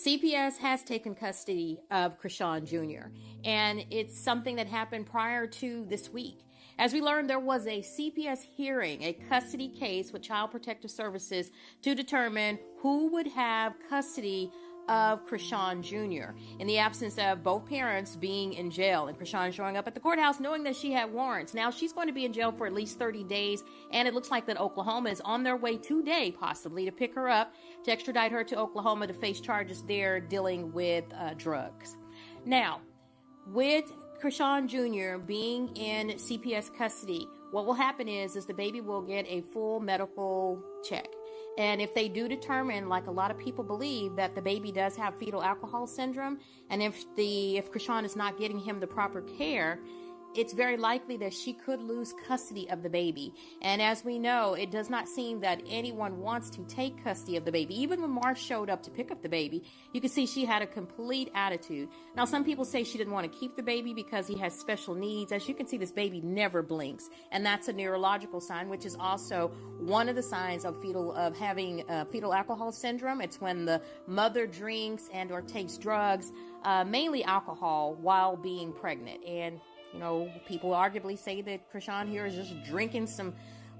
CPS has taken custody of Chrisean Jr., and it's something that happened prior to this week. As we learned, there was a CPS hearing, a custody case with Child Protective Services to determine who would have custody of Chrisean Jr. in the absence of both parents being in jail, and Chrisean showing up at the courthouse knowing that she had warrants. Now she's going to be in jail for at least 30 days, and it looks like that Oklahoma is on their way today possibly to pick her up, to extradite her to Oklahoma to face charges there dealing with drugs. Now, with Chrisean Jr. being in CPS custody, what will happen is the baby will get a full medical check. And if they do determine, like a lot of people believe, that the baby does have fetal alcohol syndrome, and if Chrisean is not getting him the proper care, it's very likely that she could lose custody of the baby. And as we know, it does not seem that anyone wants to take custody of the baby. Even when Marsh showed up to pick up the baby, you can see she had a complete attitude. Now, some people say she didn't want to keep the baby because he has special needs. As you can see, this baby never blinks, and that's a neurological sign, which is also one of the signs of having fetal alcohol syndrome. It's when the mother drinks and or takes drugs, mainly alcohol, while being pregnant. And you know, people arguably say that Chrisean here is just drinking some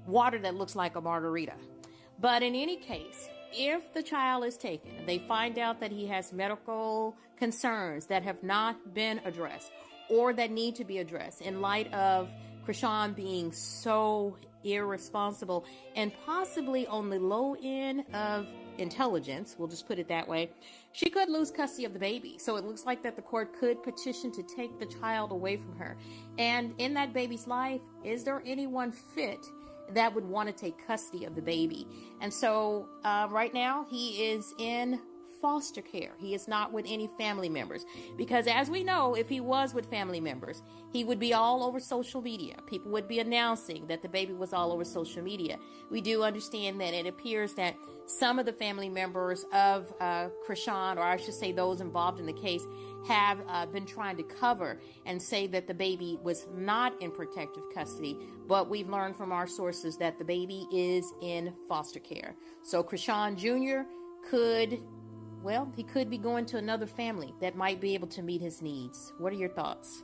water that looks like a margarita. But in any case, if the child is taken and they find out that he has medical concerns that have not been addressed or that need to be addressed in light of Chrisean being so irresponsible and possibly on the low end of intelligence, we'll just put it that way, she could lose custody of the baby. So it looks like that the court could petition to take the child away from her. And in that baby's life, is there anyone fit that would want to take custody of the baby? And so right now he is in foster care. He is not with any family members, because as we know, if he was with family members, he would be all over social media. People would be announcing that the baby was all over social media. We do understand that it appears that some of the family members of Chrisean, or I should say those involved in the case, have been trying to cover and say that the baby was not in protective custody, but we've learned from our sources that the baby is in foster care. So Chrisean Jr. he could be going to another family that might be able to meet his needs. What are your thoughts?